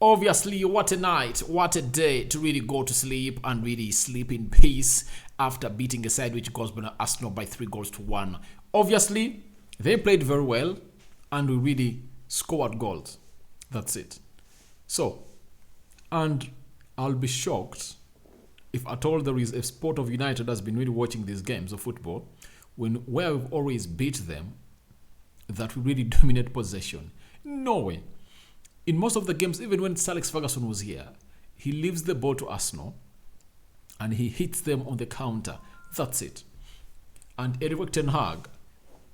Obviously, what a night, what a day to really go to sleep and really sleep in peace after beating a side which goes by Arsenal by 3 goals to 1. Obviously, they played very well and we really scored goals. That's it. So, and I'll be shocked if at all there is a sport of United that's been really watching these games of football where we've always beat them, that we really dominate possession. No way. In most of the games, even when Sir Alex Ferguson was here, he leaves the ball to Arsenal and he hits them on the counter. That's it. And Erik ten Hag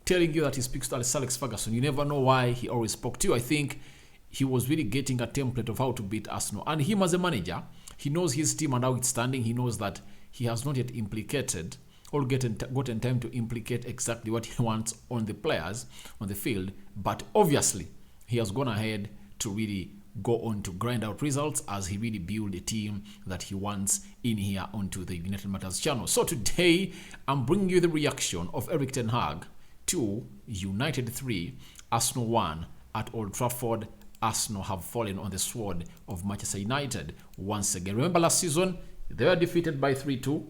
telling you that he speaks to Sir Alex Ferguson, you never know why he always spoke to you. I think he was really getting a template of how to beat Arsenal. And him as a manager, he knows his team and how it's standing. He knows that he has not yet implicated or gotten time to implicate exactly what he wants on the players on the field. But obviously, he has gone ahead to really go on to grind out results as he really build a team that he wants in here onto the United Matters channel. So today, I'm bringing you the reaction of Erik ten Hag to United 3, Arsenal 1 at Old Trafford. Arsenal have fallen on the sword of Manchester United once again. Remember last season, they were defeated by 3-2.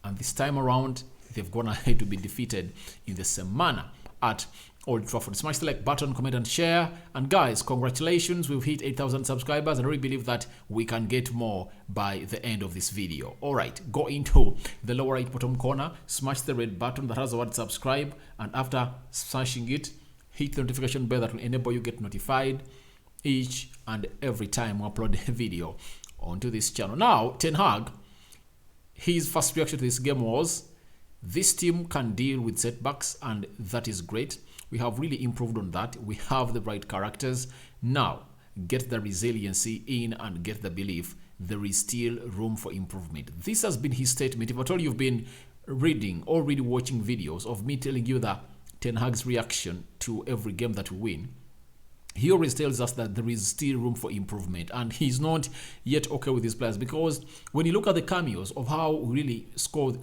And this time around, they've gone ahead to be defeated in the same manner at Old Trafford. Smash the like button, comment and share. And guys, congratulations, we've hit 8,000 subscribers and I really believe that we can get more by the end of this video. Alright, go into the lower right bottom corner, smash the red button that has the word subscribe, and after smashing it, hit the notification bell that will enable you get notified each and every time we upload a video onto this channel. Now, Ten Hag, his first reaction to this game was, this team can deal with setbacks and that is great. We have really improved on that. We have the right characters. Now, get the resiliency in and get the belief there is still room for improvement. This has been his statement. If at all you've been reading or really watching videos of me telling you that Ten Hag's reaction to every game that we win, he always tells us that there is still room for improvement and he's not yet okay with his players, because when you look at the cameos of how we really scored,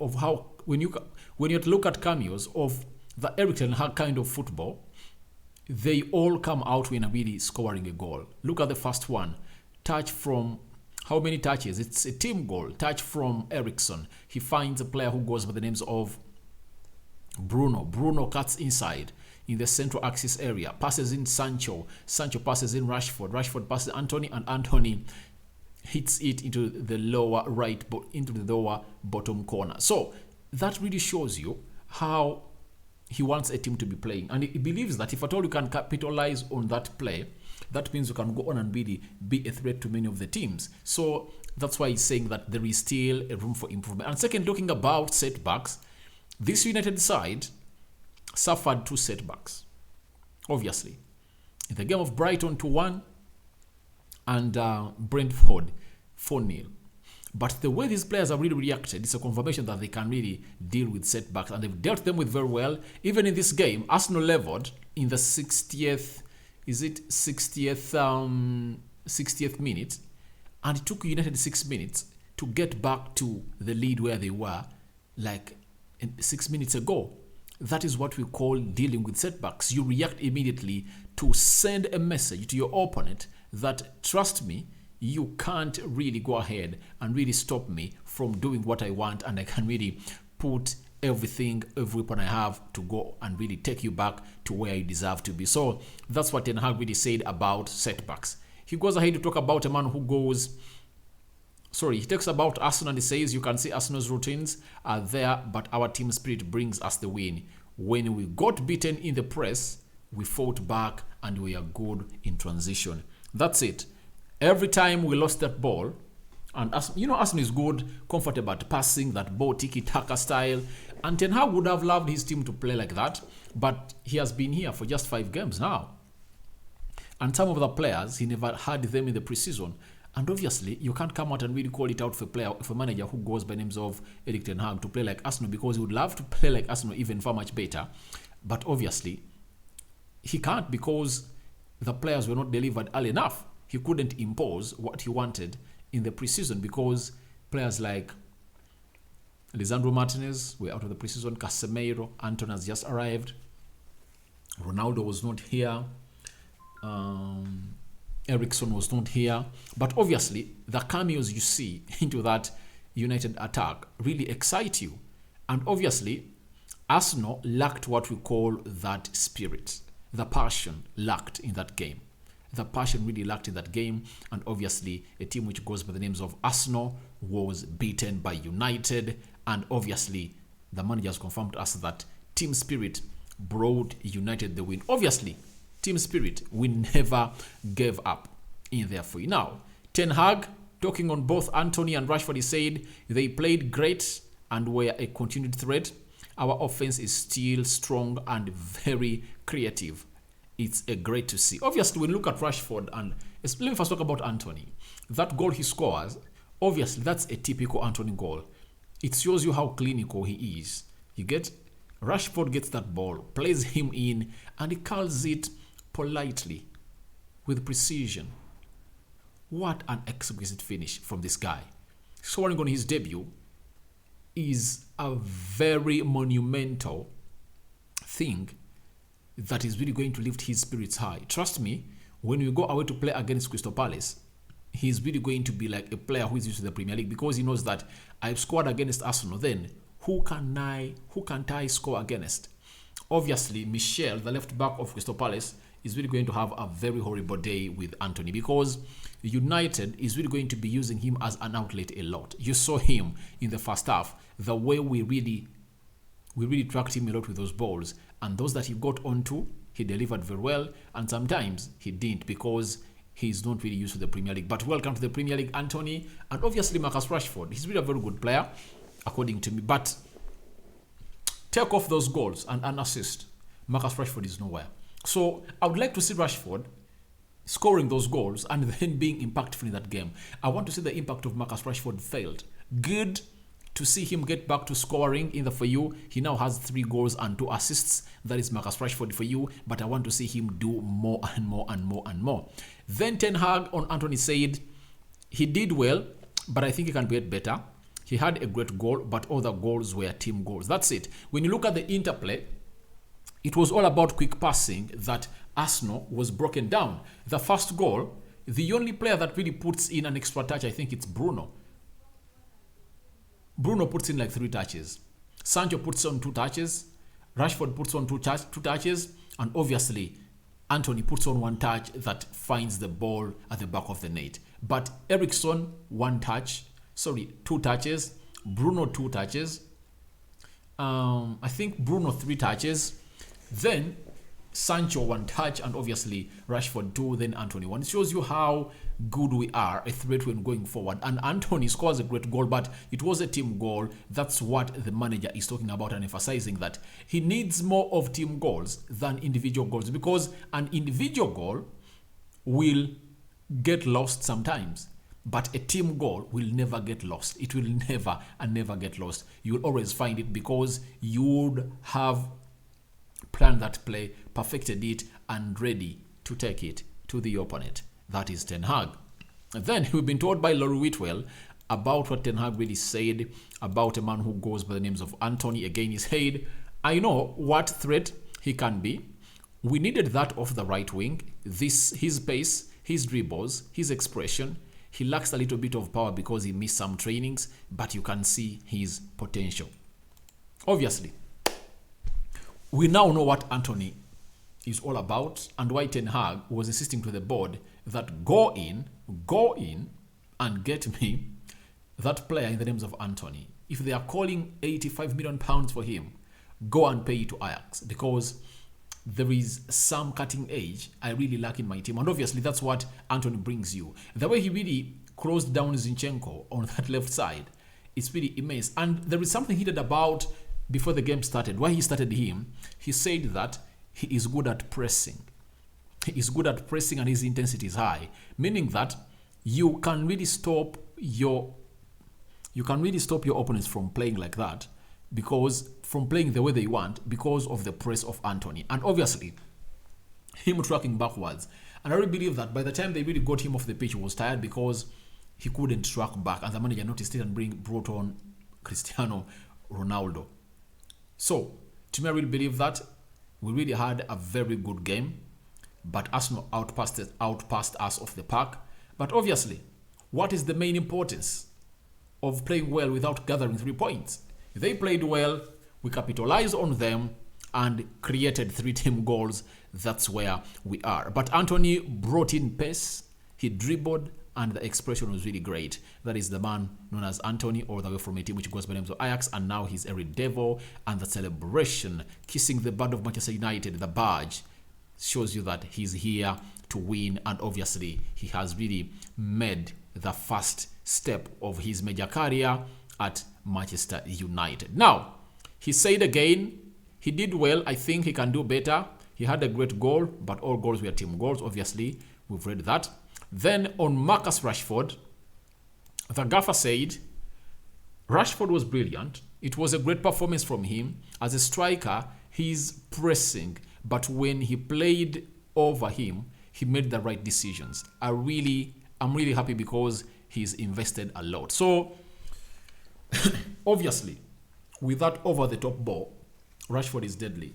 of how when you look at cameos of the Erik ten Hag kind of football, they all come out when really scoring a goal. Look at the first one, touch from how many touches? It's a team goal. Touch from Eriksen. He finds a player who goes by the names of Bruno. Bruno cuts inside in the central axis area, passes in Sancho. Sancho passes in Rashford. Rashford passes Anthony, and Anthony hits it into the lower right, into the lower bottom corner. So that really shows you how he wants a team to be playing, and he believes that if at all you can capitalize on that play, that means you can go on and really be a threat to many of the teams. So that's why he's saying that there is still a room for improvement. And second, talking about setbacks, this United side suffered 2 setbacks. Obviously, in the game of Brighton 2-1 and Brentford 4-0. But the way these players have really reacted is a confirmation that they can really deal with setbacks, and they've dealt them with very well. Even in this game, Arsenal leveled in the 60th minute, and it took United 6 minutes to get back to the lead where they were like 6 minutes ago. That is what we call dealing with setbacks. You react immediately to send a message to your opponent that, trust me, you can't really go ahead and really stop me from doing what I want, and I can really put every weapon I have to go and really take you back to where you deserve to be. So that's what Ten Hag really said about setbacks. He goes ahead to talk about a man who he talks about Arsenal and he says, you can see Arsenal's routines are there, but our team spirit brings us the win. When we got beaten in the press, we fought back and we are good in transition. That's it. Every time we lost that ball, and Arsenal is good, comfortable at passing, that ball tiki-taka style, and Ten Hag would have loved his team to play like that, but he has been here for just 5 games now. And some of the players, he never had them in the preseason. And obviously, you can't come out and really call it out for a manager who goes by names of Erik ten Hag to play like Arsenal, because he would love to play like Arsenal even far much better. But obviously, he can't, because the players were not delivered early enough. He couldn't impose what he wanted in the preseason because players like Lisandro Martinez were out of the preseason. Casemiro, Anton has just arrived. Ronaldo was not here. Eriksen was not here. But obviously, the cameos you see into that United attack really excite you. And obviously, Arsenal lacked what we call that spirit. The passion lacked in that game. The passion really lacked in that game. And obviously, a team which goes by the names of Arsenal was beaten by United. And obviously, the manager has confirmed to us that team spirit brought United the win. Obviously, team spirit, we never gave up in there for you. Now, Ten Hag, talking on both Antony and Rashford, he said they played great and were a continued threat. Our offense is still strong and very creative. It's a great to see. Obviously, when you look at Rashford, and let me first talk about Antony. That goal he scores, obviously, that's a typical Antony goal. It shows you how clinical he is. You get Rashford gets that ball, plays him in, and he curls it politely with precision. What an exquisite finish from this guy. Scoring on his debut is a very monumental thing that is really going to lift his spirits high. Trust me, when we go away to play against Crystal Palace, he's really going to be like a player who is used to the Premier League, because he knows that I've scored against Arsenal. Then who can't I score against? Obviously, Michel, the left back of Crystal Palace, is really going to have a very horrible day with Antony, because United is really going to be using him as an outlet a lot. You saw him in the first half, the way we really tracked him a lot with those balls, and those that he got onto, he delivered very well, and sometimes he didn't, because he's not really used to the Premier League. But welcome to the Premier League, Antony, and obviously Marcus Rashford. He's really a very good player, according to me, but take off those goals and an assist, Marcus Rashford is nowhere. So I would like to see Rashford scoring those goals and then being impactful in that game. I want to see the impact of Marcus Rashford failed. Good to see him get back to scoring in the For You. He now has 3 goals and 2 assists. That is Marcus Rashford for you. But I want to see him do more and more and more and more. Then Ten Hag on Antony said he did well, but I think he can get better. He had a great goal, but all the goals were team goals. That's it. When you look at the interplay, it was all about quick passing that Arsenal was broken down. The first goal, the only player that really puts in an extra touch, I think it's Bruno. Bruno puts in like 3 touches. Sancho puts on 2 touches. Rashford puts on 2 touches. And obviously, Antony puts on 1 touch that finds the ball at the back of the net. But Eriksen, 2 touches. Bruno, 2 touches. I think Bruno, 3 touches. Then Sancho 1 touch, and obviously Rashford 2, then Antony 1. It shows you how good we are, a threat when going forward. And Antony scores a great goal, but it was a team goal. That's what the manager is talking about and emphasizing, that he needs more of team goals than individual goals, because an individual goal will get lost sometimes, but a team goal will never get lost. It will never get lost. You will always find it, because you would have planned that play, perfected it, and ready to take it to the opponent. That is Ten Hag. Then we've been told by Laurie Whitwell about what Ten Hag really said about a man who goes by the names of Antony. Again, he said, I know what threat he can be. We needed that off the right wing. His pace, his dribbles, his expression. He lacks a little bit of power because he missed some trainings, but you can see his potential. Obviously, we now know what Antony is all about, and why Ten Hag was insisting to the board that go in and get me that player in the names of Antony. If they are calling £85 million for him, go and pay it to Ajax, because there is some cutting edge I really lack in my team. And obviously that's what Antony brings you. The way he really closed down Zinchenko on that left side is really immense. And there is something he did about before the game started. Why he started him, he said that he is good at pressing. He is good at pressing and his intensity is high, meaning that you can really stop your opponents from playing like that, because from playing the way they want, because of the press of Antony. And obviously, him tracking backwards. And I really believe that by the time they really got him off the pitch, he was tired because he couldn't track back, and the manager noticed it and brought on Cristiano Ronaldo. So, to me, I really believe that we really had a very good game. but Arsenal outpassed us off the park. But obviously, what is the main importance of playing well without gathering 3 points? They played well, we capitalized on them, and created 3 team goals. That's where we are. But Anthony brought in pace, he dribbled, and the expression was really great. That is the man known as Anthony, all the way from a team which goes by the name of Ajax, and now he's a Red Devil. And the celebration, kissing the band of Manchester United, the badge, shows you that he's here to win. And obviously, he has really made the first step of his major career at Manchester United. Now, he said again, he did well. I think he can do better. He had a great goal, but all goals were team goals, obviously. We've read that. Then on Marcus Rashford, the gaffer said, Rashford was brilliant. It was a great performance from him. As a striker, he's pressing, but when he played over him, he made the right decisions. I'm really happy because he's invested a lot. So, obviously, with that over-the-top ball, Rashford is deadly.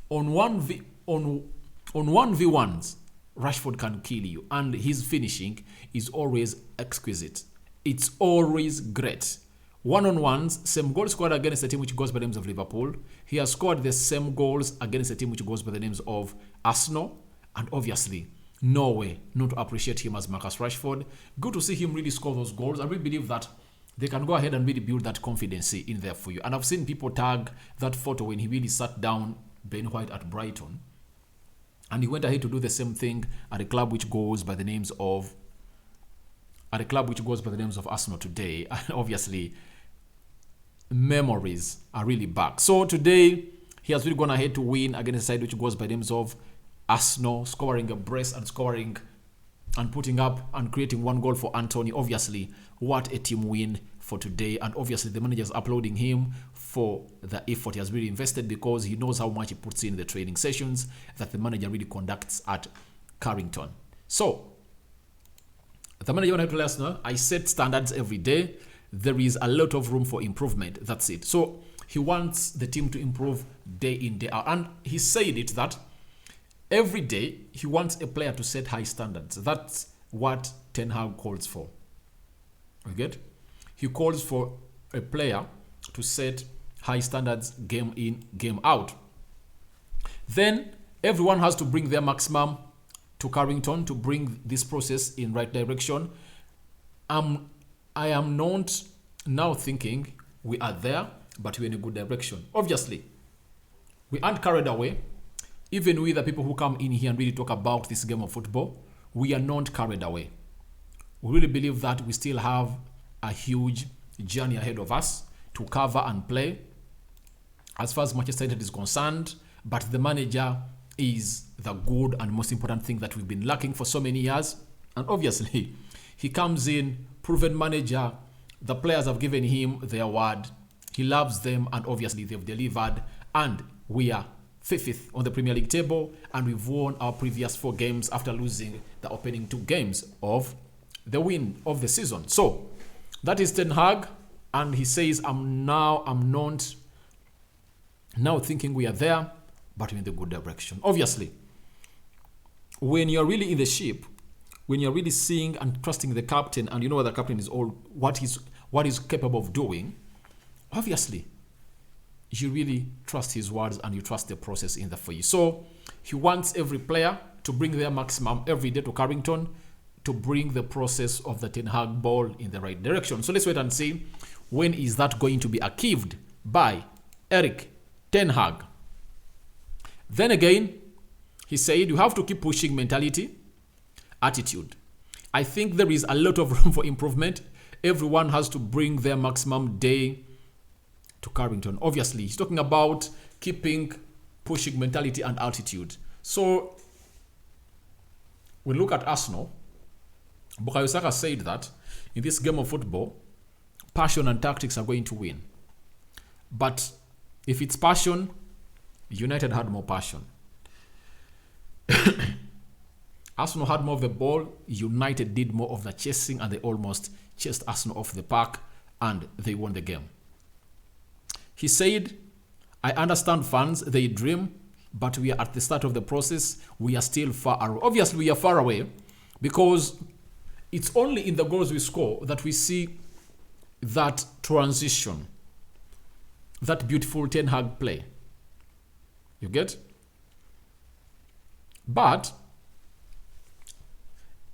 On 1v1s, Rashford can kill you, and his finishing is always exquisite. It's always great. One-on-ones, same goal scored against a team which goes by the names of Liverpool. He has scored the same goals against a team which goes by the names of Arsenal, and obviously, no way not to appreciate him as Marcus Rashford. Good to see him really score those goals. I really believe that they can go ahead and really build that confidence in there for you. And I've seen people tag that photo when he really sat down Ben White at Brighton. And he went ahead to do the same thing at a club which goes by the names of Arsenal today. And obviously, memories are really back. So today, he has really gone ahead to win against a side which goes by the names of Arsenal, scoring a brace and scoring and putting up and creating 1 goal for Anthony. Obviously, what a team win for today. And obviously, the manager is applauding him for the effort he has really invested, because he knows how much he puts in the training sessions that the manager really conducts at Carrington. So, the manager wanted to let us know, I set standards every day. There is a lot of room for improvement. That's it. So, he wants the team to improve day in, day out. And he said it that every day, he wants a player to set high standards. That's what Ten Hag calls for. You get? He calls for a player to set high standards game in, game out. Then, everyone has to bring their maximum to Carrington to bring this process in right direction. I am not now thinking we are there, but we're in a good direction. Obviously, we aren't carried away. Even with the people who come in here and really talk about this game of football, we are not carried away. We really believe that we still have a huge journey ahead of us to cover and play as far as Manchester United is concerned. But the manager is the good and most important thing that we've been lacking for so many years. And obviously, he comes in, proven manager. The players have given him their word. He loves them, and obviously they've delivered. And we are 5th on the Premier League table, and we've won our previous 4 games after losing the opening 2 games of the win of the season. So that is Ten Hag, and he says, I'm not now thinking we are there, but we're in the good direction. Obviously, when you're really in the ship, when you're really seeing and trusting the captain, and you know what the captain is all what he's capable of doing, obviously, you really trust his words and you trust the process in the for you. So he wants every player to bring their maximum every day to Carrington to bring the process of the Ten Hag ball in the right direction. So let's wait and see when is that going to be achieved by Erik Ten Hag. Then again, he said you have to keep pushing mentality, attitude. I think there is a lot of room for improvement. Everyone has to bring their maximum day to Carrington. Obviously, he's talking about keeping pushing mentality and attitude. So, we look at Arsenal. Bukayo Saka said that in this game of football, passion and tactics are going to win. But if it's passion, United had more passion. Arsenal had more of the ball. United did more of the chasing, and they almost chased Arsenal off the park, and they won the game. He said, I understand fans, they dream. but we are at the start of the process. We are still far away. Obviously, we are far away because it's only in the goals we score that we see that transition, that beautiful Ten Hag play. You get? But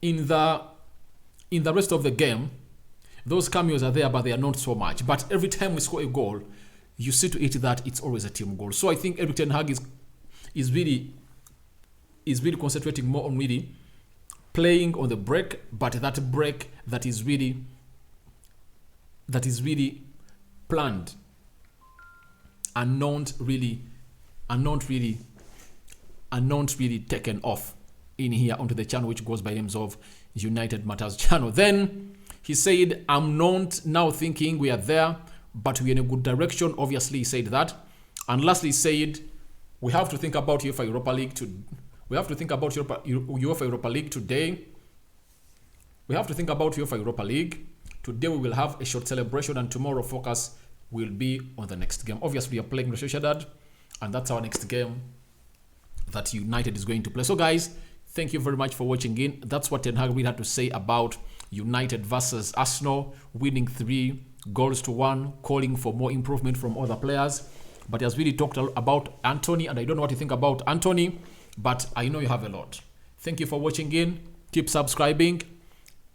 in the rest of the game, those cameos are there, but they are not so much. But every time we score a goal, you see to it that it's always a team goal. So I think Erik ten Hag is really concentrating more on really playing on the break, but that break that is really planned and not really taken off in here onto the channel, which goes by names of United Matters channel. Then he said, I'm not now thinking we are there, but we're in a good direction. Obviously, he said that. And lastly, he said, we have to think about UEFA Europa League we have to think about UEFA Europa League today. We have to think about UEFA Europa League. Today we will have a short celebration, and tomorrow focus will be on the next game. Obviously, we are playing Real Sociedad, and that's our next game that United is going to play. So guys, thank you very much for watching in. That's what Ten Hag really had to say about United versus Arsenal, winning 3-1, calling for more improvement from other players. But he has really talked about Anthony, and I don't know what you think about Anthony, but I know you have a lot. Thank you for watching in. Keep subscribing.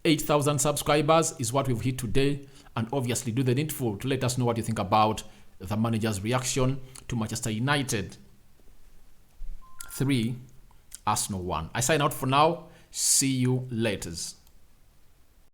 8,000 subscribers is what we've hit today. And obviously do the needful to let us know what you think about the manager's reaction to Manchester United 3, Arsenal 1. I sign out for now. See you later.